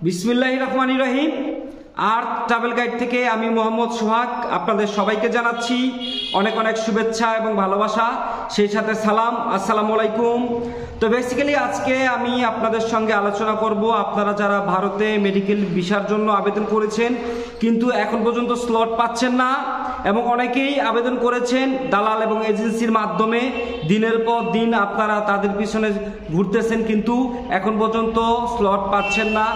বিসমিল্লাহির রহমানির রহিম। আর্থ travel guide থেকে আমি মোহাম্মদ সোহাগ আপনাদের সবাইকে জানাচ্ছি অনেক অনেক শুভেচ্ছা এবং ভালোবাসা, সেই সাথে সালাম, আসসালামু আলাইকুম। তো বেসিক্যালি আজকে আমি আপনাদের সঙ্গে আলোচনা করব আপনারা যারা ভারতে মেডিকেল ভিসার জন্য আবেদন করেছেন কিন্তু এখন পর্যন্ত স্লট পাচ্ছেন না, এবং অনেকেই আবেদন করেছেন দালাল এবং এজেন্সির মাধ্যমে, দিনের পর দিন আপনারা তাদের পিছনে ঘুরতেছেন কিন্তু এখন পর্যন্ত স্লট পাচ্ছেন না।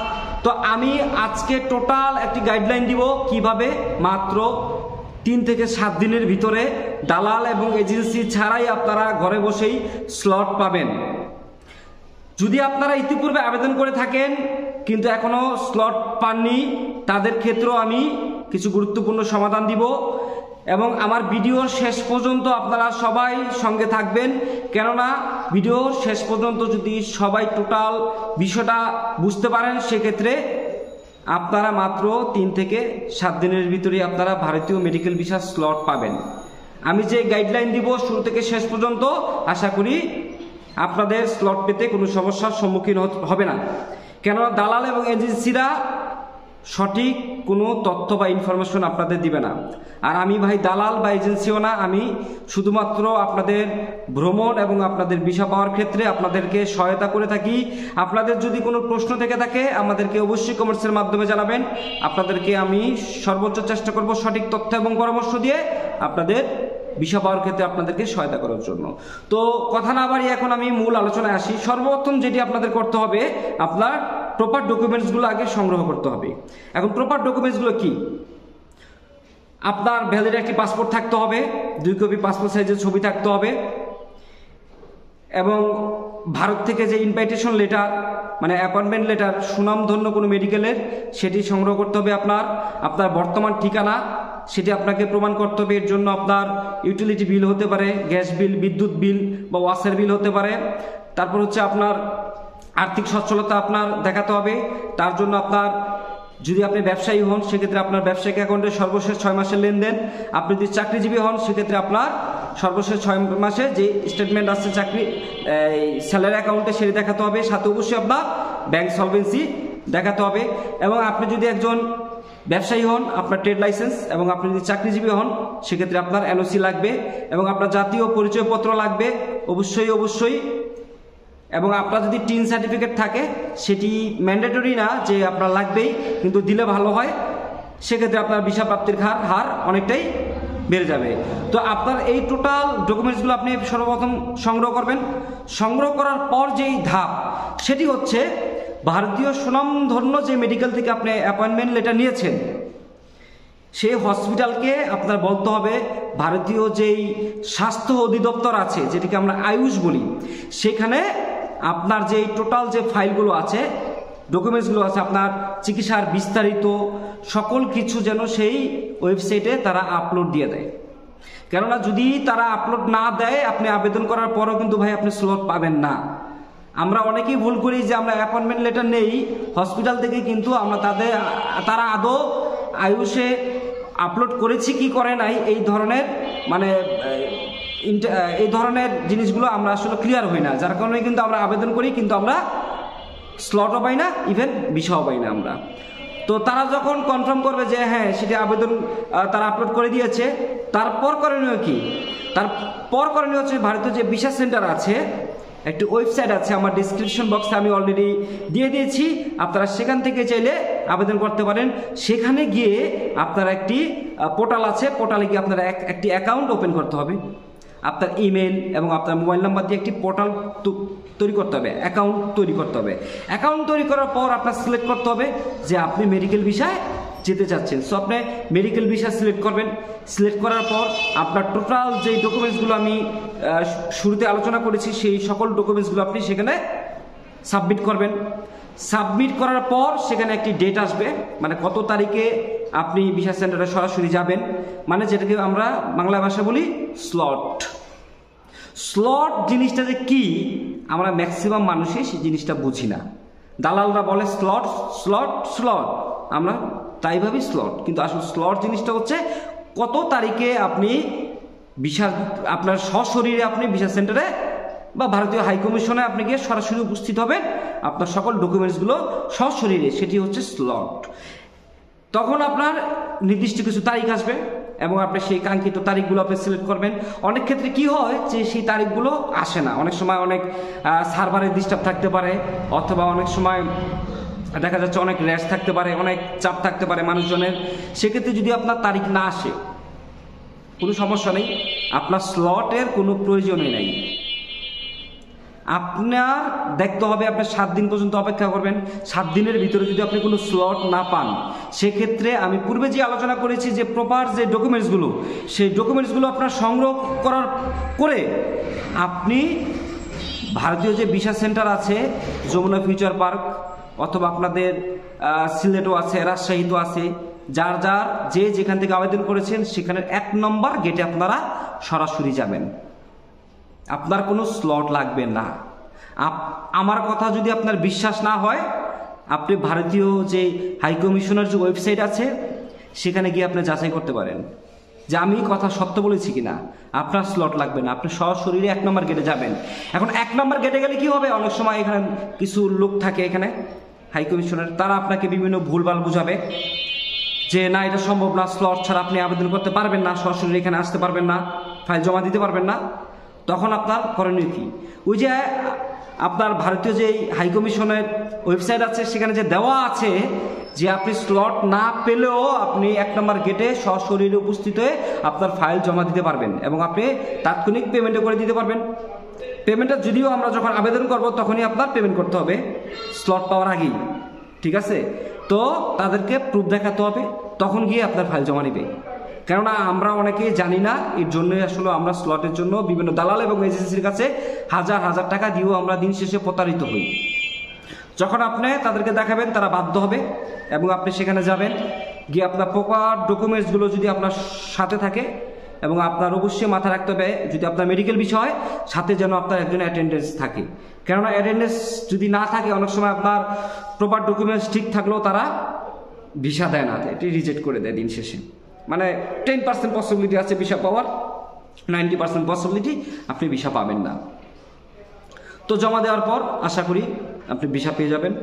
তো আমি আজকে টোটাল একটি গাইডলাইন দিব কিভাবে মাত্র 3 থেকে 7 দিনের ভিতরে দালাল এবং এজেন্সি ছাড়াই আপনারা ঘরে বসেই স্লট পাবেন। যদি আপনারা ইতিপূর্বে আবেদন করে থাকেন কিন্তু এখনো স্লট পাননি, তাদের ক্ষেত্রেও আমি কিছু গুরুত্বপূর্ণ সমাধান দিব, এবং আমার ভিডিওর শেষ পর্যন্ত আপনারা সবাই সঙ্গে থাকবেন। কেননা ভিডিওর শেষ পর্যন্ত যদি সবাই টোটাল বিষয়টা বুঝতে পারেন সেক্ষেত্রে আপনারা মাত্র 3 থেকে 7 দিনের ভিতরেই আপনারা ভারতীয় মেডিকেল ভিসা স্লট পাবেন। আমি যে গাইডলাইন দিব শুরু থেকে শেষ পর্যন্ত, আশা করি আপনাদের স্লট পেতে কোনো সমস্যার সম্মুখীন হবে না। কেননা দালাল এবং এজেন্সিরা সঠিক কোনো তথ্য বা ইনফরমেশন আপনাদের দিবে না। আর আমি ভাই দালাল বা এজেন্সিও না, আমি শুধুমাত্র আপনাদের ভ্রমণ এবং আপনাদের ভিসা পাওয়ার ক্ষেত্রে আপনাদেরকে সহায়তা করে থাকি। আপনাদের যদি কোনো প্রশ্ন থেকে থাকে আমাদেরকে অবশ্যই কমেন্টসের মাধ্যমে জানাবেন, আপনাদেরকে আমি সর্বোচ্চ চেষ্টা করব সঠিক তথ্য এবং পরামর্শ দিয়ে আপনাদের ভিসা পাওয়ার ক্ষেত্রে আপনাদেরকে সহায়তা করার জন্য। তো কথা না বাড়িয়ে এখন আমি মূল আলোচনায় আসি। সর্বপ্রথম যেটি আপনাদের করতে হবে, আপনার প্রপার ডকুমেন্টসগুলো আগে সংগ্রহ করতে হবে। এখন প্রপার ডকুমেন্টসগুলো কি? আপনার ভ্যালিড একটি পাসপোর্ট থাকতে হবে, 2 কপি পাসপোর্ট সাইজের ছবি থাকতে হবে, এবং ভারত থেকে যে ইনভাইটেশন লেটার মানে অ্যাপয়েন্টমেন্ট লেটার সুনামধন্য কোনো মেডিকেলের, সেটি সংগ্রহ করতে হবে। আপনার বর্তমান ঠিকানা সেটি আপনাকে প্রমাণ করতে হবে। এর জন্য আপনার ইউটিলিটি বিল হতে পারে, গ্যাস বিল, বিদ্যুৎ বিল বা ওয়াসার বিল হতে পারে। তারপর হচ্ছে আপনার আর্থিক সচ্ছলতা আপনার দেখাতে হবে। তার জন্য আপনার যদি আপনি ব্যবসায়ী হন সেক্ষেত্রে আপনার ব্যবসায়িক অ্যাকাউন্টে সর্বশেষ 6 মাসের লেনদেন। আপনি যদি চাকরিজীবী হন সেক্ষেত্রে আপনার সর্বশেষ 6 মাসে যে স্টেটমেন্ট আসছে চাকরি স্যালারি অ্যাকাউন্টে সেটি দেখাতে হবে। সাথে অবশ্যই আপনার ব্যাংক সলভেন্সি দেখাতে হবে। এবং আপনি যদি একজন ব্যবসায়ী হন, আপনার ট্রেড লাইসেন্স, এবং আপনি যদি চাকরিজীবী হন সেক্ষেত্রে আপনার এনওসি লাগবে, এবং আপনার জাতীয় পরিচয়পত্র লাগবে অবশ্যই। এবং আপনার যদি টিন সার্টিফিকেট থাকে সেটি ম্যান্ডেটরি না যে আপনার লাগবেই, কিন্তু দিলে ভালো হয়, সেক্ষেত্রে আপনার ভিসা প্রাপ্তির হার অনেকটাই বেড়ে যাবে। তো আপনার এই টোটাল ডকুমেন্টসগুলো আপনি সর্বপ্রথম সংগ্রহ করবেন। সংগ্রহ করার পর যেই ধাপ সেটি হচ্ছে ভারতীয় সুনামধন্য যে মেডিকেল থেকে আপনি অ্যাপয়েন্টমেন্ট লেটার নিয়েছেন সেই হসপিটালকে আপনার বলতে হবে, ভারতীয় যেই স্বাস্থ্য অধিদপ্তর আছে যেটিকে আমরা আয়ুষ বলি, সেখানে আপনার যে টোটাল যে ফাইলগুলো আছে, ডকুমেন্টসগুলো আছে, আপনার চিকিৎসার বিস্তারিত সকল কিছু যেন সেই ওয়েবসাইটে তারা আপলোড দিয়ে দেয়। কেননা যদি তারা আপলোড না দেয় আপনি আবেদন করার পরও কিন্তু ভাই আপনি স্লট পাবেন না। আমরা অনেকেই ভুল করি যে আমরা অ্যাপয়েন্টমেন্ট লেটার নেই হসপিটাল থেকে, কিন্তু আমরা তারা আদৌ আয়ুষে আপলোড করেছি কি করে নাই এই ধরনের এই ধরনের জিনিসগুলো আমরা আসলে ক্লিয়ার হই না, যার কারণে কিন্তু আমরা আবেদন করি কিন্তু আমরা স্লটও পাই না, ইভেন ভিসাও পাই না আমরা। তো তারা যখন কনফার্ম করবে যে হ্যাঁ সেটি আবেদন তারা আপলোড করে দিয়েছে, তারপর করণীয় কি? তারপর করণীয় হচ্ছে ভারতীয় যে ভিসা সেন্টার আছে, একটি ওয়েবসাইট আছে, আমার ডিসক্রিপশন বক্সে আমি অলরেডি দিয়ে দিয়েছি, আপনারা সেখান থেকে চাইলে আবেদন করতে পারেন। সেখানে গিয়ে আপনার একটি পোর্টাল আছে, পোর্টালে গিয়ে আপনারা একটি অ্যাকাউন্ট ওপেন করতে হবে। আপনার ইমেল এবং আপনার মোবাইল নাম্বার দিয়ে একটি পোর্টাল তৈরি করতে হবে, অ্যাকাউন্ট তৈরি করতে হবে। অ্যাকাউন্ট তৈরি করার পর আপনার সিলেক্ট করতে হবে যে আপনি মেডিকেল ভিসায় যেতে চাচ্ছেন। সো আপনি মেডিকেল ভিসা সিলেক্ট করবেন। সিলেক্ট করার পর আপনার টোটাল যেই ডকুমেন্টসগুলো আমি শুরুতে আলোচনা করেছি সেই সকল ডকুমেন্টসগুলো আপনি সেখানে সাবমিট করবেন। সাবমিট করার পর সেখানে একটি ডেট আসবে, মানে কত তারিখে আপনি ভিসা সেন্টারে সরাসরি যাবেন, মানে যেটাকে আমরা বাংলা ভাষা বলি স্লট। স্লট জিনিসটা যে কি আমরা ম্যাক্সিমাম মানুষই সেই জিনিসটা বুঝি না। দালালরা বলে স্লট স্লট স্লট, আমরা তাই ভাবি স্লট, কিন্তু আসলে স্লট জিনিসটা হচ্ছে কত তারিখে আপনি আপনার সশরীরে আপনি ভিসা সেন্টারে বা ভারতীয় হাইকমিশনে আপনি গিয়ে সরাসরি উপস্থিত হবেন আপনার সকল ডকুমেন্টসগুলো সশরীরে, সেটি হচ্ছে স্লট। তখন আপনার নির্দিষ্ট কিছু তারিখ আসবে এবং আপনি সেই কাঙ্ক্ষিত তারিখগুলো আপনি সিলেক্ট করবেন। অনেক ক্ষেত্রে কি হয় যে সেই তারিখগুলো আসে না, অনেক সময় অনেক সার্ভারের ডিস্টার্ব থাকতে পারে, অথবা অনেক সময় দেখা যাচ্ছে অনেক র্যাশ থাকতে পারে, অনেক চাপ থাকতে পারে মানুষজনের। সেক্ষেত্রে যদি আপনার তারিখ না আসে কোনো সমস্যা নেই, আপনার স্লটের কোনো প্রয়োজনই নেই। আপনার দেখতে হবে আপনি 7 দিন পর্যন্ত অপেক্ষা করবেন। 7 দিনের ভিতরে যদি আপনি কোনো স্লট না পান, সেক্ষেত্রে আমি পূর্বে যে আলোচনা করেছি যে প্রপার যে ডকুমেন্টসগুলো, সেই ডকুমেন্টসগুলো আপনার সংগ্রহ করে আপনি ভারতীয় যে ভিসা সেন্টার আছে, যমুনা ফিউচার পার্ক অথবা আপনাদের সিলেটও আছে, রাজশাহীতেও আছে, যার যে যেখান থেকে আবেদন করেছেন সেখানের 1 নম্বর গেটে আপনারা সরাসরি যাবেন। আপনার কোনো স্লট লাগবে না। আমার কথা যদি আপনার বিশ্বাস না হয়, আপনি ভারতীয় যে হাইকমিশনের যে ওয়েবসাইট আছে সেখানে গিয়ে আপনি যাচাই করতে পারেন যে আমি কথা সত্য বলেছি কিনা। আপনার স্লট লাগবে না, আপনি সশরীরে 1 নম্বর গেটে যাবেন। এখন 1 নম্বর গেটে গেলে কি হবে, অনেক সময় এখানে কিছু লোক থাকে এখানে হাইকমিশনের, তারা আপনাকে বিভিন্ন ভুলভাল বুঝাবে যে না এটা সম্ভব না, স্লট ছাড়া আপনি আবেদন করতে পারবেন না, সরাসরি এখানে আসতে পারবেন না, ফাইল জমা দিতে পারবেন না। তখন আপনার করণীয় কি, ওই যে আপনার ভারতীয় যে হাইকমিশনের ওয়েবসাইট আছে সেখানে যে দেওয়া আছে যে আপনি স্লট না পেলেও আপনি 1 নম্বর গেটে সশরীরে উপস্থিত হয়ে আপনার ফাইল জমা দিতে পারবেন এবং আপনি তাৎক্ষণিক পেমেন্টও করে দিতে পারবেন। পেমেন্টটা যদিও আমরা যখন আবেদন করব তখনই আপনার পেমেন্ট করতে হবে, স্লট পাওয়ার আগেই, ঠিক আছে? তো তাদেরকে প্রুফ দেখাতে হবে, তখন গিয়ে আপনার ফাইল জমা নেবে। কেননা আমরা অনেকেই জানি না, এর জন্যই আসলে আমরা স্লটের জন্য বিভিন্ন দালাল এবং এজেন্সির কাছে হাজার হাজার টাকা দিয়েও আমরা দিন শেষে প্রতারিত হই। যখন আপনি তাদেরকে দেখাবেন তারা বাধ্য হবে এবং আপনি সেখানে যাবেন, গিয়ে আপনার প্রপার ডকুমেন্টসগুলো যদি আপনার সাথে থাকে এবং আপনার অবশ্যই মাথায় রাখতে হবে যদি আপনার মেডিকেল বিষয় সাথে যেন আপনার একজন অ্যাটেন্ডেন্স থাকে। কেননা অ্যাটেন্ডেন্স যদি না থাকে অনেক সময় আপনার প্রপার ডকুমেন্টস ঠিক থাকলেও তারা ভিসা দেয় না, এটি রিজেক্ট করে দেয় দিন শেষে। মানে 10% পসিবিলিটি আছে ভিসা পাওয়ার, 90% পসিবিলিটি আপনি ভিসা পাবেন না। তো জমা দেওয়ার পর আশা করি আপনি ভিসা পেয়ে যাবেন।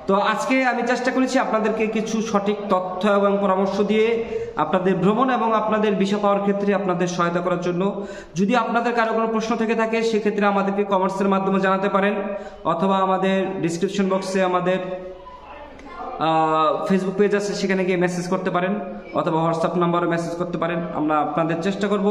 তো আজকে আমি চেষ্টা করেছি আপনাদেরকে কিছু সঠিক তথ্য এবং পরামর্শ দিয়ে আপনাদের ভ্রমণ এবং আপনাদের ভিসা পাওয়ার ক্ষেত্রে আপনাদের সহায়তা করার জন্য। যদি আপনাদের কারো কোনো প্রশ্ন থেকে থাকে সেক্ষেত্রে আমাদেরকে কমেন্টসের মাধ্যমে জানাতে পারেন, অথবা আমাদের ডিসক্রিপশন বক্সে আমাদের ফেসবুক পেজ আছে সেখানে গিয়ে মেসেজ করতে পারেন, অথবা হোয়াটসঅ্যাপ নাম্বারে মেসেজ করতে পারেন। আমরা আপনাদের চেষ্টা করব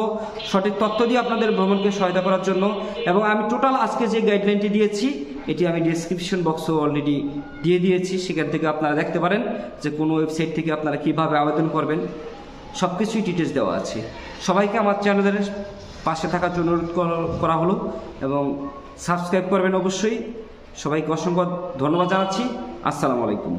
সঠিক তথ্য দিয়ে আপনাদের ভ্রমণকে সহায়তা করার জন্য। এবং আমি টোটাল আজকে যে গাইডলাইনটি দিয়েছি এটি আমি ডিসক্রিপশন বক্সে অলরেডি দিয়ে দিয়েছি, সেখান থেকে আপনারা দেখতে পারেন যে কোনো ওয়েবসাইট থেকে আপনারা কিভাবে আবেদন করবেন, সব কিছুই ডিটেলস দেওয়া আছে। সবাইকে আমার চ্যানেলের পাশে থাকার জন্য অনুরোধ করা হলো এবং সাবস্ক্রাইব করবেন অবশ্যই। সবাইকে অসংখ্য ধন্যবাদ জানাচ্ছি। আসসালামু আলাইকুম।